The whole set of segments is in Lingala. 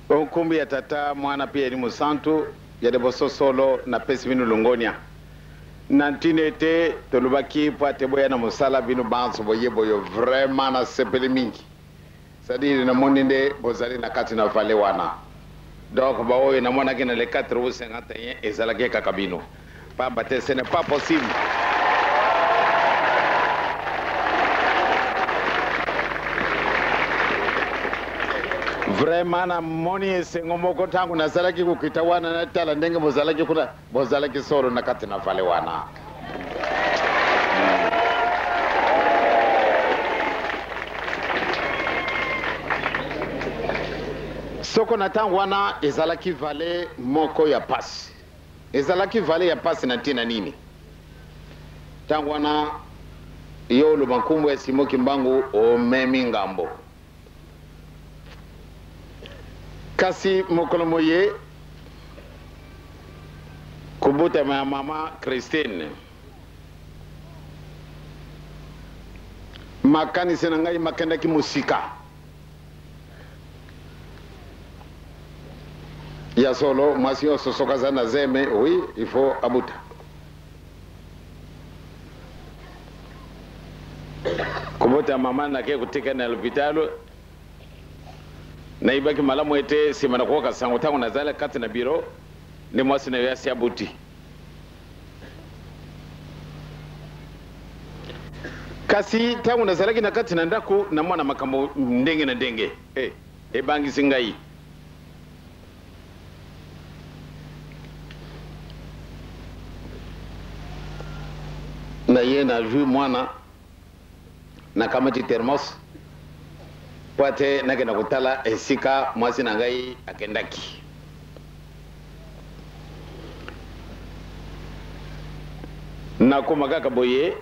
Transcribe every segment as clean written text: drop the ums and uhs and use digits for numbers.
Onkumbi ya tata mwana pia ni musantu ya deboso solo na pesi vinu lungonia nantine te tolubaki pate boya na musala vinu banso boye boyo vraiment na sepeli mingi sadiri na moninde bozali na kati na vale wana donc ba oyo na mona kina le 4 ou 51 ezalaki kakabino pamba te ce n'est pas possible. Vraiment na moni sengo moko tangu nazalaki kukitawana na tala ndenge bozalaki kuna bozalaki solo na kati na vale wana. Soko na tangu wana ezalaki vale moko ya pasi. Ezalaki vale ya pasi na tina nini? Tangu wana iyo lubankumbu ya simoki mbangu o memi ngambo. Kasi mokolo moye kubuta ma mama Christine makani senangai makenda ki musika ya solo mwasio sosoka sana zeme oui il faut abuta kubuta mama na ke kutika na hospitalo na ibaki malamu ete simana kwa kasango tangu nazala kati na biro ni mwasi na yasi abuti kasi tangu nazala kina kati na ndaku na mwana makambo ndenge na ndenge bangi singai na ye na juu mwana na kamati termos Pate nake na kutala esika mwasi na ngai akendaki. Na kumagaka boye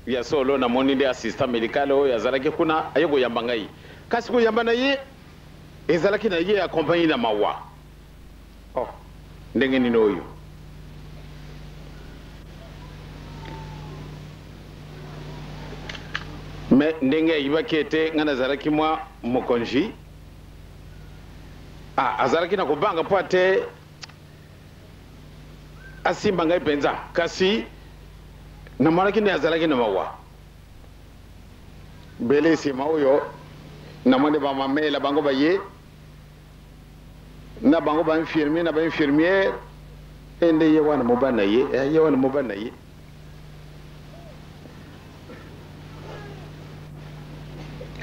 ya solo na moninde assistant medical o ya zalaki kuna ayego yamba ngai. Kasi ko yamba na ye ezalaki na ye accompagner na mawa. Oh, ndenge ni noyo. Me ndenge ibaki ete ngana zalaki mwa mokonji azalaki na kubanga po ate asimba ngai penza kasi na maraki ne azalaki na mawa bele sima oyo na mwende ba mamela bango baye na bango ba infirmier na ba infirmière ende ye wana mobana ye wana mobana ye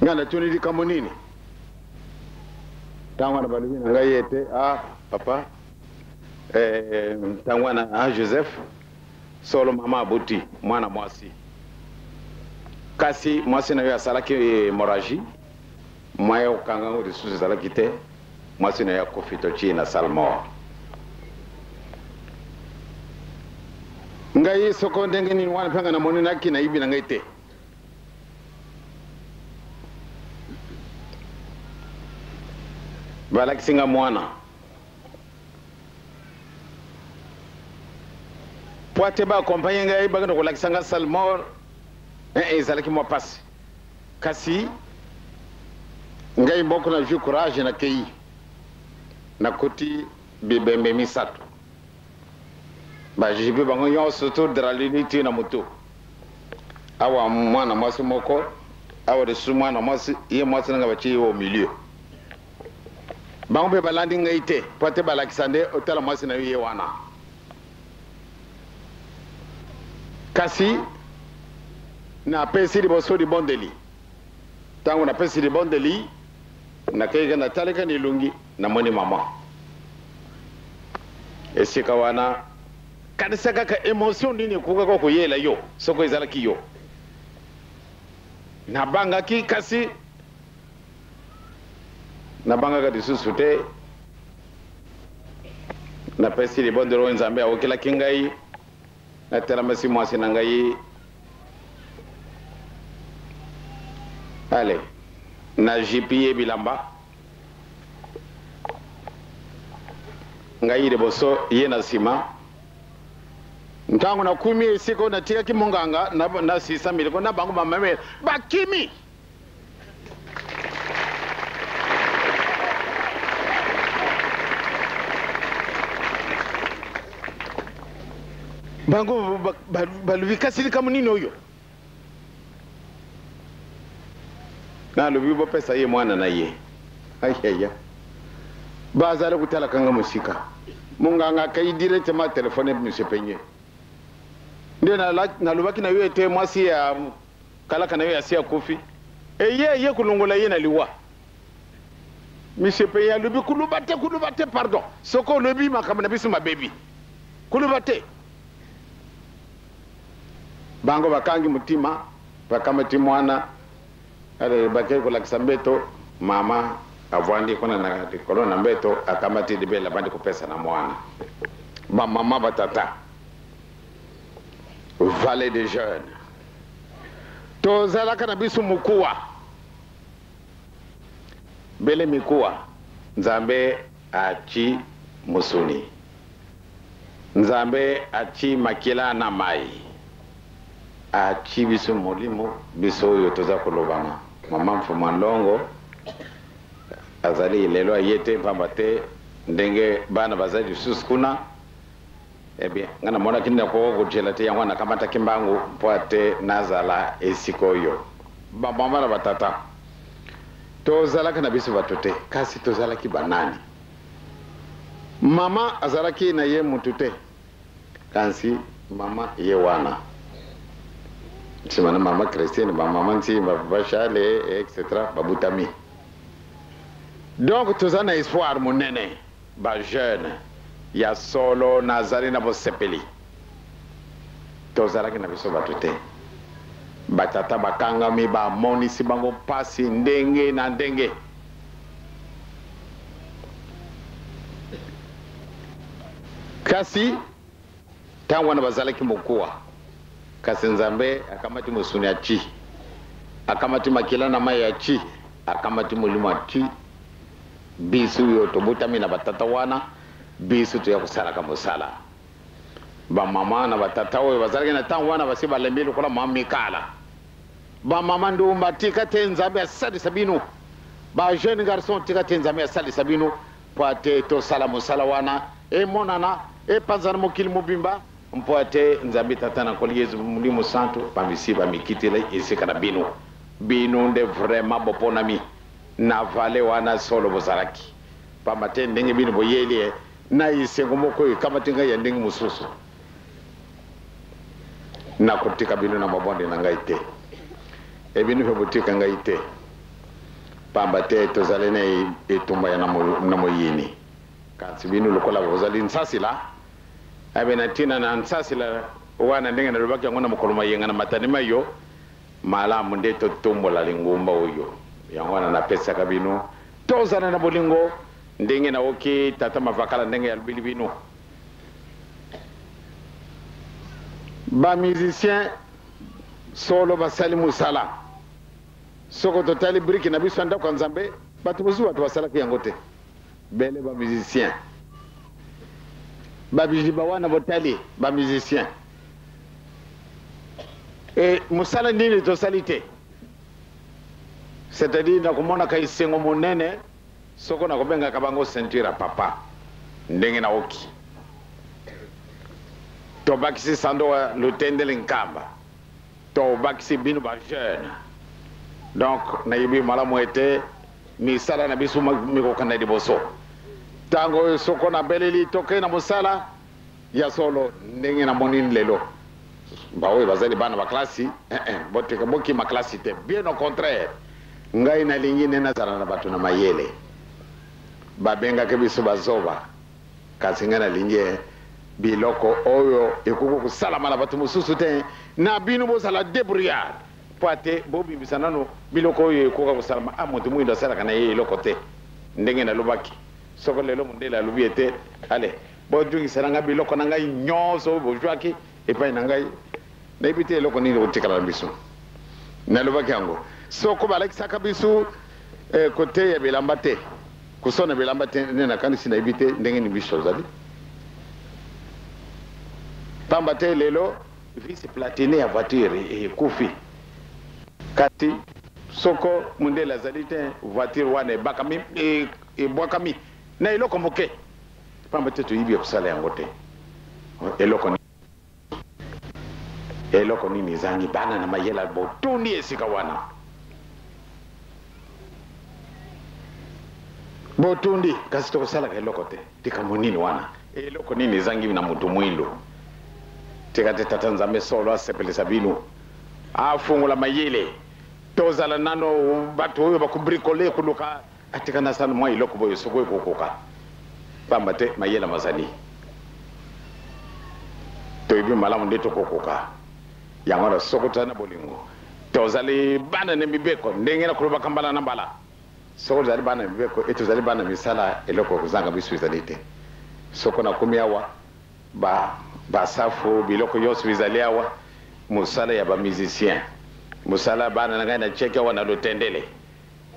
ngana tuni di kamo nini tangwana balibina ngai ete papa tangwana Joseph solo mama abuti mwana mwasi kasi mwasi na yo asalaki hémorragie mwayo kanga ngo lisusu ezalaki te mwasi na yo akofito chi na salmor ngai soko ndenge nini wana panga na moni naki na ibi na ngai te balakisinga mwana poate ba accompagner ngai bagano kolakisanga salmor ezalaki mwa pasi kasi ngai mboko na ju courage na kei na koti bibembe misato ba jibe bango nyonso to dralini na moto awa mwana mwasi moko awa de su mwana mwasi ye mwasi nga bachi au milieu bango be balandi ngai te poate balakisande otala mwasi na ye wana kasi na pesi liboso di bondeli tango na pesi di bondeli na keiga na taleka ni lungi na moni mama esika wana kanisa kaka emotion nini kuka ko kuyela yo soko ezalaki yo na banga ki kasi na banga ka disusu te na pesi di bondelo nzambe awokela kingai na teramasi mwasi na ngai ale na JPA bilamba ngai de boso ye na sima ntango na kumi esiko na tika kimonganga na 600,000 ko na bango mameme bakimi bango balubi kasili kama nini oyo na lubi bo pesa ye mwana na ye ayaya bazala kutala kanga musika munganga kai directement téléphone monsieur Peigné ndio na lubaki na yote mwasi ya kala kana yo asia kofi ye kulongola ye na liwa monsieur Peigné lubi kulubate pardon soko lubi makamana bisu mabebi kulubate bango bakangi mutima bakamati mwana ale bakay ko lakisa mbeto mama avwandi kona na kolona mbeto akamati dibela bandi kupesa na mwana ba mama batata valet des jeunes tozala kana bisu mukuwa bele mikuwa nzambe achi musuni nzambe achi makila na mai achi bisu molimo biso yo toza kolobana mama mfuma longo azali lelo ayete pambate ndenge bana bazali suskuna bien ngana mona kinna ko gojela te yangwana kamata kimbangu poate nazala esikoyo bamba batata tozala kana biso batote kasi tozala ki banani mama azala ki na ye mutute kansi mama ye wana simana mama Christine mama nti bashale etc babutami donc tozana espoir monene ba jeune ya solo nazari na bosepeli tozala kina biso batote batata bakanga mi ba monisi bango pasi ndenge na ndenge kasi tangwana bazala kimokuwa kasi nzambe akamati musuni achi akamati makila na mai achi akamati mulima achi bisu yo tobutami na batata wana bisu to ya kusala kama sala ba mama na batata we bazalike na tangu wana basi balembele kula mama kala ba mama ndo mbatika te nzambe asali sabino ba jeune garçon tika te nzambe asali sabino poate to sala musala wana e monana e panzana mokili mobimba mpoate nzambe tatana koliezu mulimo santo pamisi ba mikitele isika na bino nde vraiment boponami na vale wana solo bozalaki pamate ndenge bino boyeli na isengo moko kama tinga ya ndenge mususu na kutika bino na mabonde na ngaite e bino fe botika ngaite pambate tozale na etumba ya na moyini kasi bino lokola bozali nsasila abena tina na nsasila wana ndenge na lubaki ngona mukoloma yenga na matanima yo mala munde to tumbola lingumba oyo yangwana na pesa kabino tozana na bolingo ndenge na oki tata mavakala ndenge ya lubili bino ba musicien solo basali musala soko totali briki na biso anda kwa nzambe batu bozu batu basala ki yangote bele ba musicien ba bijiba wana botali ba musicien et musala nini to salite c'est-à-dire na kumona kai sengo monene soko na kobenga kabango ceinture papa ndenge na oki to bakisi sando wa lutendele nkamba to bakisi binu ba jeune donc na yibi mala moete mi sala na bisu mi ko kanadi boso tango soko na beleli toke na musala ya solo ndenge na monine lelo bawe bazali bana ba klasi bote ka boki ma klasi te bien au contraire ngai na lingine na zara na batu na mayele babenga ke biso bazoba kasinga na linje biloko oyo ekuko kusala na batu mususu te na binu bo sala débrouillard poate bobi bisanano biloko oyo ekuko kusala amuntu muindo sala kana ye loko te ndenge na lubaki soko lelo mundela lubiete ale bo jungi saranga biloko na ngai nyoso bo jwaki epai na ngai na ibite loko ni otikala biso na lubaki yango soko balakisa kabisu kote ya bilamba te kusona bilamba te na kanisi na ibite ndenge ni biso zali pamba te lelo visi platine ya voiture kufi kati soko mundela zali te voiture wane bakami bwakami na iloko moke pamba te to yibi kusala yango te eloko eloko nini zangi bana na mayela botundi esika wana botundi kasi tokosala ka eloko te likambo nini wana eloko nini zangi na mutu mwindo tekate tata nzambe solo asepelisa bino afungula mayele tozala nano bato oyo bakubrikole kuluka atikana sana mwa iloko boyo soko ekokoka pamba te mayela mazali toyebi malamu nde tokokoka yango na soko tana bolingo tozali bana ne mibeko ndenge na kuloba kambala na mbala soko tozali bana mibeko tozali bana misala eloko kozanga biso ezali te soko na komi awa basafu biloko yoso bizali awa musala ya bamusicien musala bana na ngai na cheke awa na lotendele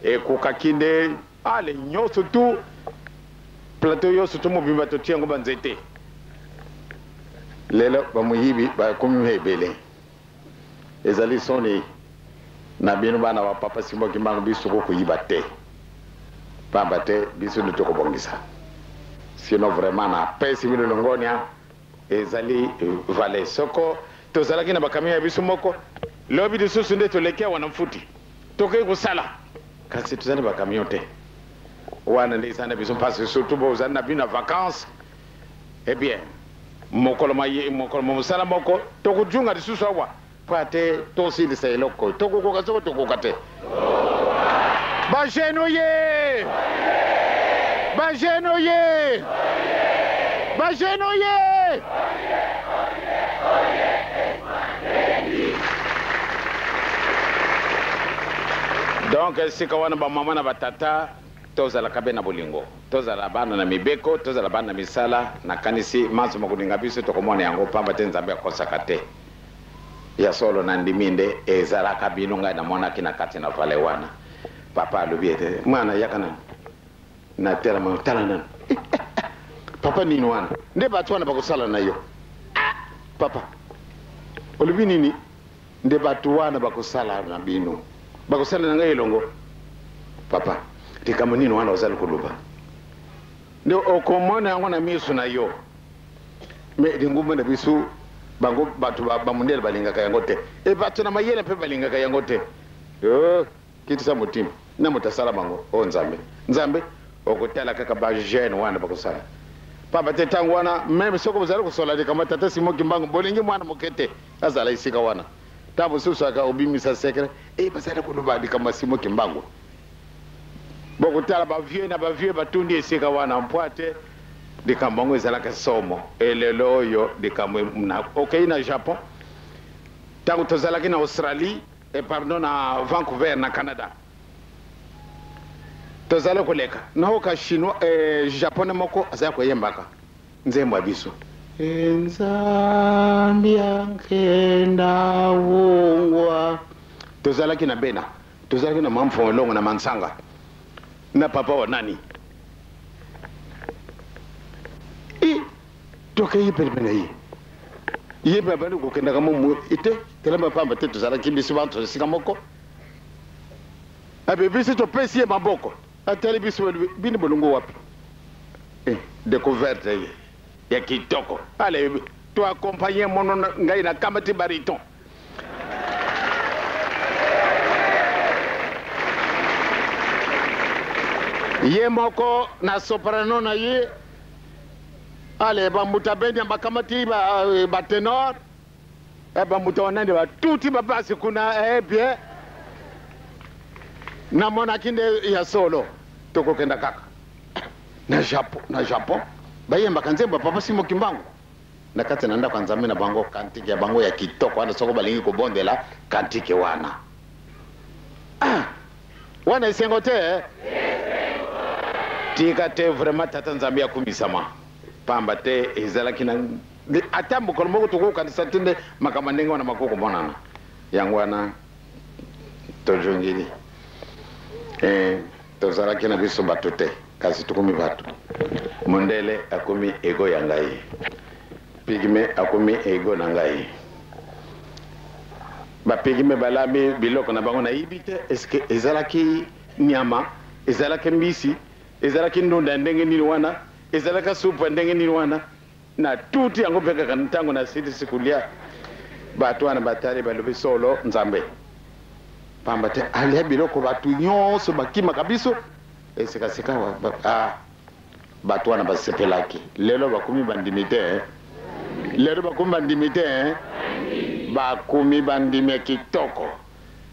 ekokaki nde ale nyonso tu plateau yoso tu mobimba totia yango banzete lelo bamuyibi bakomi ebele ezali soni na bino bana ba papa Simon Kimbangu biso koyiba te pamba te biso nde tokobongisa sinon vraiment na pesi bino longonia ezali vale soko tozalaki na bakamia biso moko lobi lisusu nde tolekea wana mfuti toke kusala kasi tuzali bakamio te wana nde sana biso mpasi surtout bozali na bino na vacances eh bien mokolo musala moko tokujunga lisusu awa po ate tosilisa eloko tokokoka soko tokoka te bajeno ye bajeno ye bajeno ye donc sika wana bamama na batata tozalaka be na bolingo tozala bana na mibeko tozala bana na misala na kanisi manso makulinga biso tokomona yango pamba te nzambe akosaka te ya solo na ndimi nde ezalaka bino ngai namonaki na kati na vale wana papa alobi ete mwana yakana na tela tala nani papa nini wana nde bato wana bakosala na yo papa olobi nini nde bato wana bakosala na bino bakosala na ngai elongo papa likambo nini wana ozali koloba nde okomona yango na miso na yo me lingumba na biso bango bato bamundele balingaka yango te bato na mayele mpe balingaka yango te kitisa motima na motasala bango o nzambe okotala kaka bajene wana bakosala papa te ntango wana meme soko bozali kosola likambo tata Simon Kimbangu bolingi mwana moke te azala esika wana ntango mosusu aka obimisa sekre bazali koloba likambo ya Simon Kimbangu bokotala bavie na bavie batundi esika wana mpo te likambo yango ezalaka somo elelo oyo likambo okei na Japon ntango tozalaki na Australie pardon na Vancouver na Canada tozali koleka naoka chinois japonais moko azali koyembaka nzembo ya biso nzambi yankenda wongwa tozalaki na bena tozalaki na mamfo longo na mansanga na papa wa nani toke yipelipena ye babali kokendaka momu ite telema pamba te tozalaki biso bantu esika moko abe biso topesi ye maboko atali biso bini bolongo wapi découverte ya kitoko ale to accompagner mono ngai na kamati bariton ye moko na soprano na ye ale bamuta bendi bakamati ba tenor bamuta wanande ba tuti babasi kuna bien na mona kinde ya solo toko kenda kaka na Japon bayemba kanzemba papa Simon Kimbangu na kati na ndako nzambe na bango kantike ya bango ya kitoko wana soko balingi kobondela kantike wana wana isengo te tika te vraiment tata nzambe ya kumisama pamba te ezalaki na ata mokolo moko tokokanisa te nde makambo ndenge wana makoko monana yango wana tojongeli tozalaki na biso bato te kasi tokomi bato mondele akomi ego ya ngai pigme akomi ego na ngai bapigme balami biloko na bango nayibi te eske ezalaki nyama ezalaki mbisi ezalaki ndunda ndenge nini wana ezalaka supu ndenge nini wana na tuti yango mpe kaka ntango na sidi sikulia bato wana batali balobi solo nzambe pamba te alia biloko bato nyonso bakimaka biso esekaseka bato wana basepelaki lelo bakomi bandimi te lelo bakomi bandimi te bakomi bandimi kitoko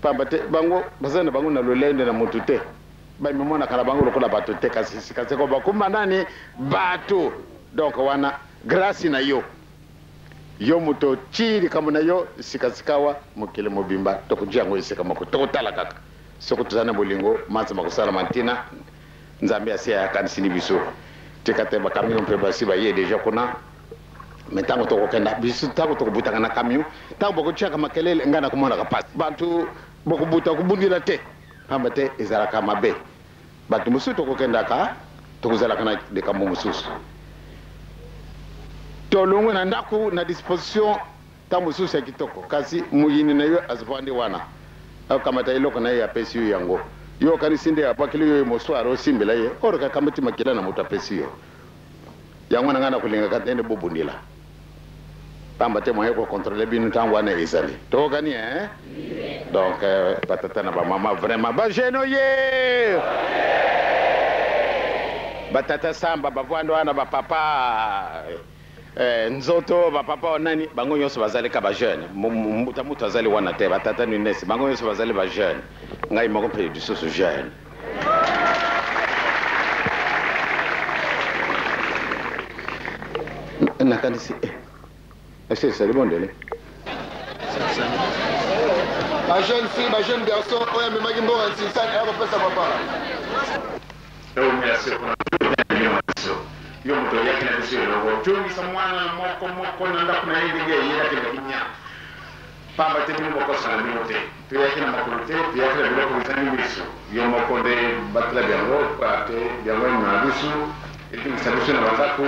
pamba te bango baza na bango na lolende na motu te bamemonaka na bango lokola bato te kasi sikaseko bakomi nani bato donc wana grâce na yo yo moto ti likambo na yo sikasikawa mokili mobimba tokotia yango esika moko tokotala kaka soko toza na bolingo mansama kosalama ntina nzambe asi ayakanisi biso tika te bakamion mpe basi baye deja kuna me ntango tokokenda biso ntango tokobutaka na camion ntango bokotiaka makelele ngai nakomonaka pasi bato bokobuta kobundila te pamba te ezalaka mabe bato mosusu tokokendaka tokozalaka na likambo mosusu tolongwe na ndako na disposition ntango mosusu ya kitoko kasi muyini na yo azivandi wana akamata eloko na ye apesi yo yango yo okanisi nde apakeli yo mosware osimbela ye oro kakamati makila na moto apesi yo yango na ngai nakolingaka te nde bobundila pamba te moye kocontrole bino ntango wana ezali tokokani donc batata na bamama vraiment bageno ye batata samba bavwanda wana bapapa nzoto bapapa nani bango nyonso bazali ka bajeune mbuta mutu azali wana te batata ninesi bango nyonso bazali bajeune ngai moko mpe lisusu jeune nakanisi est-ce c'est bon délai ma jeune fille ma jeune garçon oya memaki mbongo nsisani akopesa papa yo moto oyaki na biso eloko tongisa mwana moko na ndako na ye ndenge eyelaki na kinya pamba te bino bokosana bino te toyaki na makolo te toyaki na biloko bizangi biso yo moko nde batela biango ate biango emona biso etungisa biso na bandako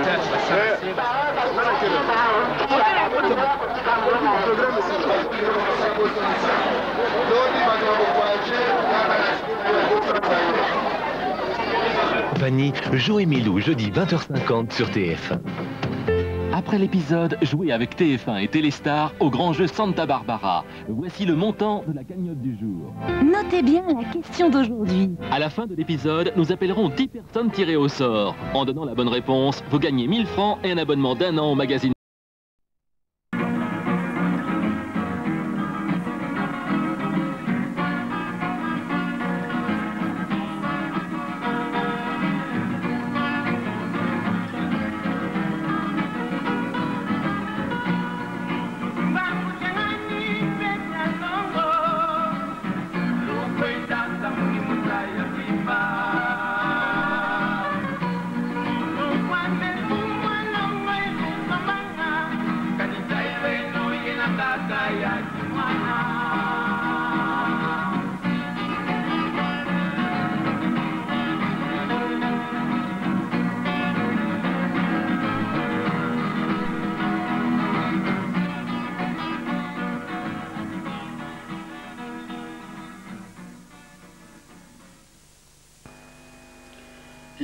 Compagnie Joe et Milou, jeudi 20h50 sur TF1. Après l'épisode joué avec TF1 et Téléstar au grand jeu Santa Barbara, voici le montant de la cagnotte du jour. Notez bien la question d'aujourd'hui. À la fin de l'épisode, nous appellerons 10 personnes tirées au sort. En donnant la bonne réponse, vous gagnez 1000 francs et un abonnement d'1 an au magazine.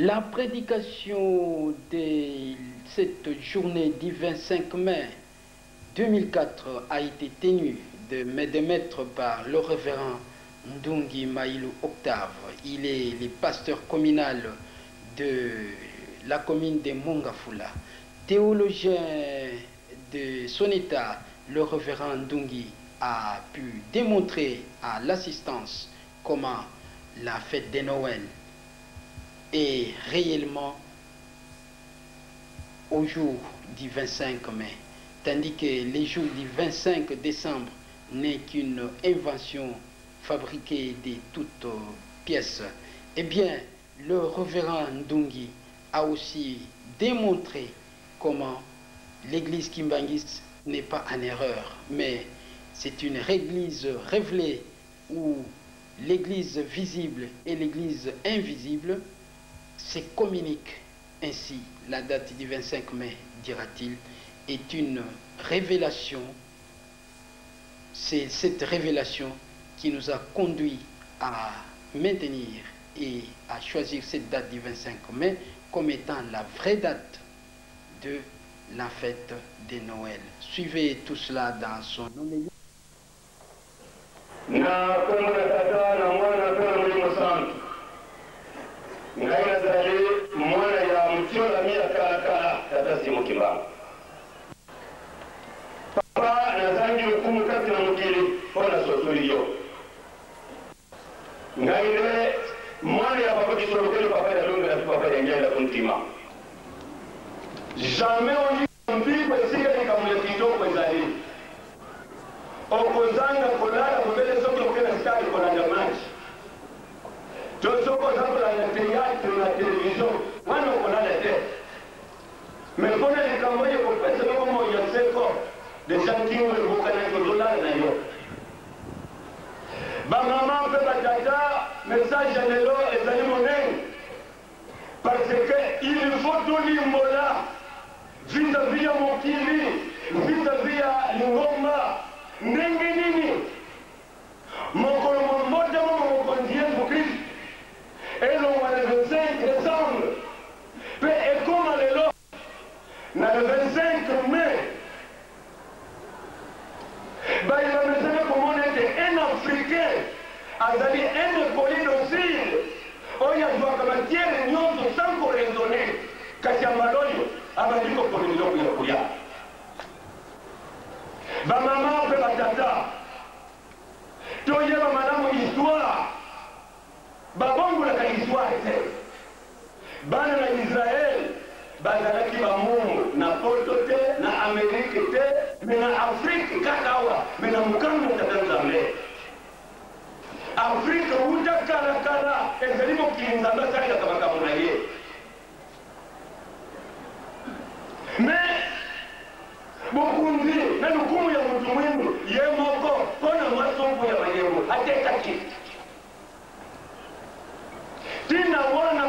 La prédication de cette journée du 25 mai 2004 a été tenue de maître par le révérend Ndungi Maïlou Octave. Il est le pasteur communal de la commune de Mongafula. Théologien de son état, le révérend Ndungi a pu démontrer à l'assistance comment la fête de Noël est réellement au jour du 25 mai, tandis que le jour du 25 décembre n'est qu'une invention fabriquée de toutes pièces. Eh bien, le révérend Ndungi a aussi démontré comment l'église Kimbangis n'est pas en erreur, mais c'est une église révélée où l'église visible et l'église invisible se communiquent. Ainsi, la date du 25 mai, dira-t-il, est une révélation. C'est cette révélation qui nous a conduit à maintenir et à choisir cette date du 25 mai comme étant la vraie date de la fête de Noël. Suivez tout cela dans son nom. Na kombo na tata na mwana pena Molimo Santu ngai nazali mwana ya mutiola mia kala tata Simon Kimbangu. Papa nazangi hukumu kati na mukili mpona sosoli yo ngai nde mwana ya papa kisolokeli papa ya longa na papa ya njala kuntima. Jamais on dit mbigo esika likamule kitoko ezali okozanga kolala kobele soki okena stade kolanda match to soko oza kolanda théâtre na télévision wana okolala te mais mpona likambo oyo kopesa moko moya seko deja ntingo ekokanaki ozolala na yo. Bamama mpe batata message ya lelo ezali monene parce que il faut tolimbola vis-à-vis ya mokili vis-à-vis ya lingomba ndenge nini mokolo motema mokonzi Yesu Kristo elongwa le 25 décembre mpe ekoma lelo na le 25 mai bayeba mesana komona ete un africain azali un écoli docile oyo azwaka matiere nyonso sans koraisonne kasi ya maloyo abandi kopona biloko ya kolia. Bamama mpe batata toyeba malamu histoire babongolaka histoire te. Bana na Israel bazalaki bamungu na poto te na Amerike te me na Afrique kaka awa me na mokanda tata Nzambe. Afrique wuta kala ezali mokili Nzambe asalelaka makambo na ye mais bokunzi na lukumu ya mutu mwindu ye moko mpona mwasombu ya mayembo atekaki tina wana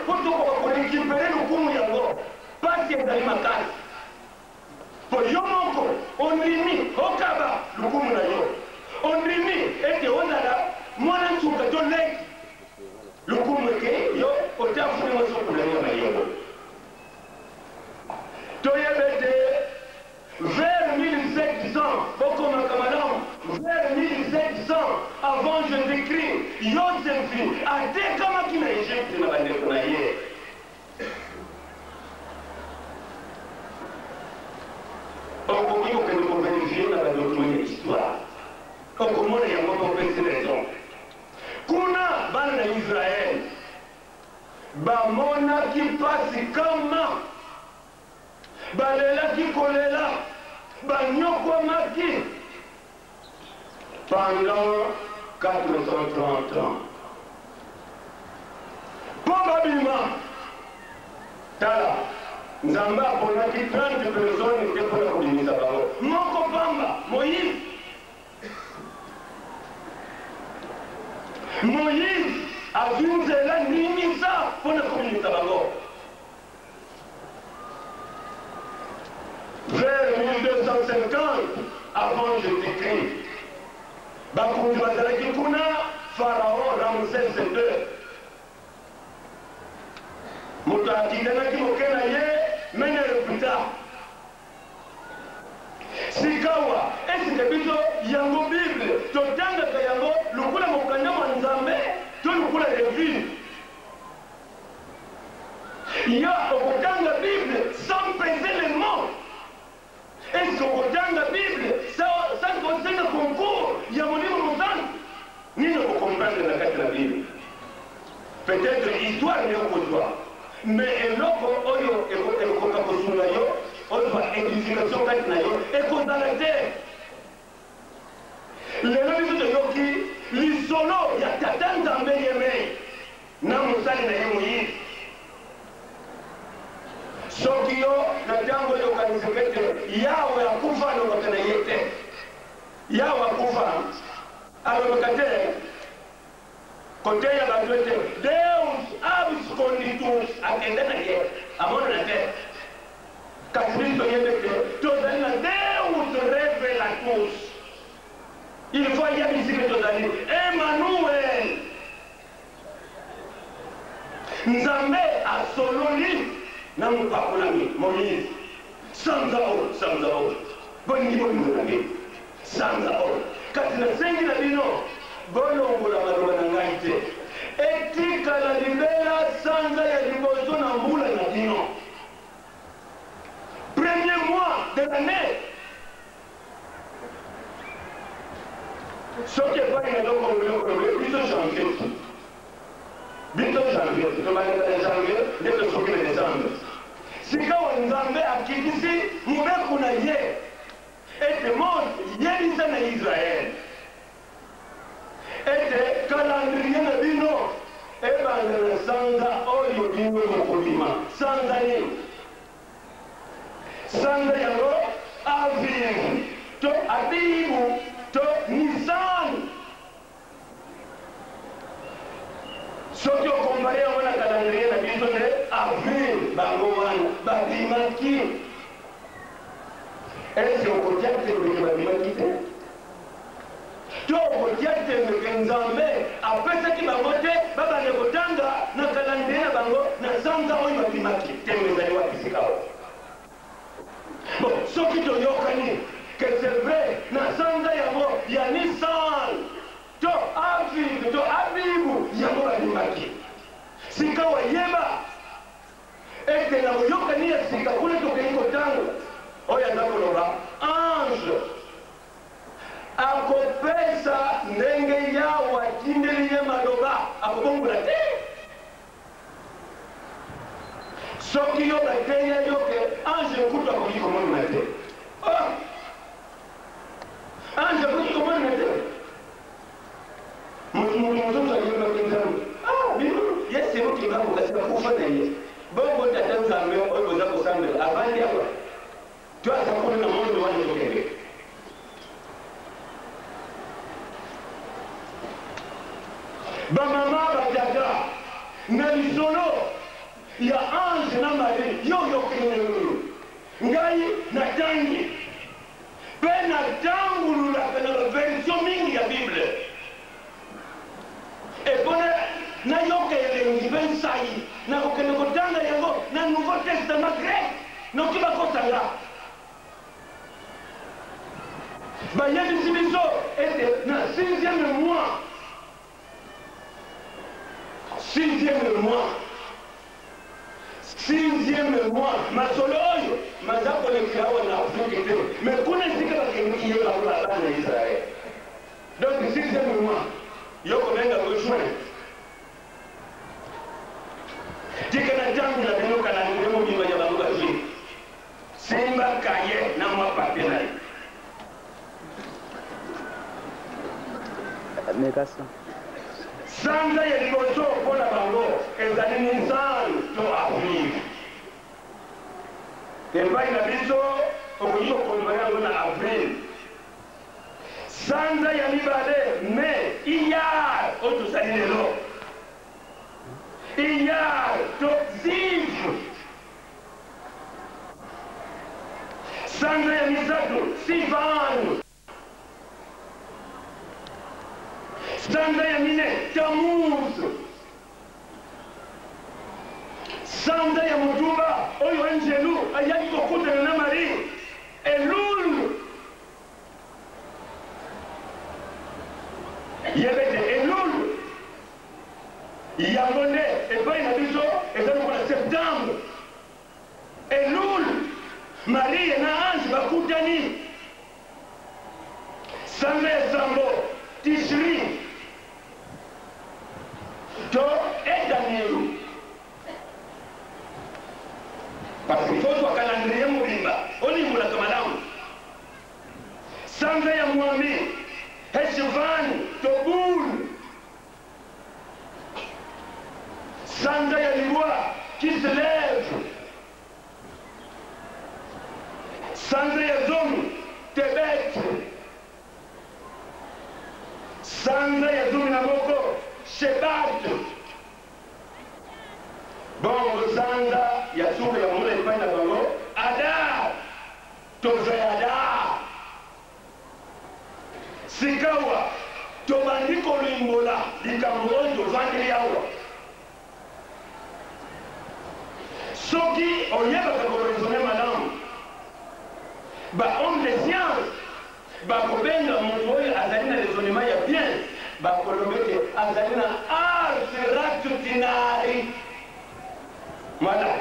po tokoka korekipere lukumu yango pasi ezali makasi po yo moko ondimi okaba lukumu na yo ondimi ete ozala mwana nsuka to leki lukumu eke yo otafune mwasombu na yo mayembo toyebete vers 1700, vers 1700 avant Jésus-Christ, Yosefi a décamaki na Égypte na bandeko na ye. Okoki kokende kovérifier na bandokumene histoire. Okomona yango kopesi raison. Kuna bana na Israël bamonaki pasi kama balelaki kolela banyokwamaki pendant 430 ans. Po babima tala Nzambe aponaki 30 personnes te mpona kobimisa bango moko pamba Moïse azwi nzela nimisa mpona kobimisa bango. Vers 1250 avant Jésus-Christ, bakunzi bazalaki kuna Pharaon Ramsès II. Moto akindanaki moke na ye mene reputa. Sikawa esika biso yango Bible totangaka yango lukula mokanda wa Nzambe to lukula revue. Ya okotanga Bible sans peser les mots. Est-ce qu'on regarde la Bible, ça concerne le concours, il y a mon livre montant. Ni ne vous comprendre la carte de la Bible. Peut-être l'histoire n'est pas pour toi. Mais l'autre, oyo, et édification carte na yo, et qu'on a la terre. Les noms de Yoki, les solos, il y a Tatan Nzambe yeme. Na musali na ye Moïse. Soki yo na ntango oyo okanisaka ete yawe akufa alobaka na ye te. Yawe akufa alobaka te kote ya bato ete Deus absconditus akende na ye amona na te. Kasi biso yebe te tozali na Deus revelatus. Il faut yebisi ke tozali Emmanuel. Nzambe asololi na mupakolami Moïse sanza oyo bolingi bolingo na ngai sanza oyo kasi nasengi na bino bolongola maloba na ngai te etikala libela sanza ya liboso na mbula na bino premier mois de l'année soki epai na lokongolokolobe biso janvier tobalekana janvier nde tosoki na décembre sikawa nzambe akitisi mobeku na ye ete mose yebisa na israele ete kalandrie na bino ebanda na sanza oyo bino mokobima sanza nini sanza yango avril to abibu to nisan soki okompare yango na kalandrie na biso nde avril bango wana babimaki ese okotia temeke babimaki te to okotia temeke nzambe apesaki bango te babande kotanga na kalandrie na bango na sanza oyo babimaki tembe ezali wapisika oyo bon soki toyokani que c'est vrai na sanza yango ya nisan to avril to abibu yango babimaki sika wayeba ete na koyokani ya sika kuna tokei kotanga oyo aza koloba ange akopesa ndenge yawo atindeli ye maloba akobongola te soki yo bateya yo ke ange kutu akoki komonana te ange akoki komonana te mosusu ayebaki nzambe bino yesi mokinga kokasi bakufa na ye bongo tata nzambe oyo boza kosambela avandi awa to aza kuna na mondo wana tokende bamama batata na lisolo ya ange na mari yoyokenelolo ngai natangi mpe natangululaka na baversion mingi ya bible epona nayoka elengi mpe nsai nakokende kotanga yango na nouveau testament grec noki bakotanga bayebisi biso ete na 6e mois masolo oyo maza kolekela awa na afrike te mais kuna esika bakendiki ye bakola bana ya israele donc 6e mois yokobenga ko juin tika na ntango na bino kalandrie mobimba ya bango bazwi simba kaye na mwa papie na ye sanza ya liboso mpona bango ezali nisan to avril epai na biso okoki kokombana yango na avril sanza ya mibale mai iyar oyo tosali lelo iyar to ziv sanza ya misato sivan sanza ya mine tamuz sanza ya motumba oyo angelu ayaki kokutana na mari elul yebete elul yango nde epai na biso eza lokola septembre elul marie na ange bakutani sanza ya sambo tishri to edanielu parce que faut soit calendrier mobimba olimbolaka malamu sanza ya mwami heshivani to bulu sanza ya libwa kislev sanza ya zomi tebet sanza ya zomi na moko shebat bongo sanza ya suka ya mula epai na bango adar tozwa adar sikawa tobandi kolimbola likambo oyo tovandeli awa soki oyebaka koresone malamu bahomme de science bakobenga moto oyo azali na raisonnement ya bien bakoloba ete azali na art rationale. Voilà.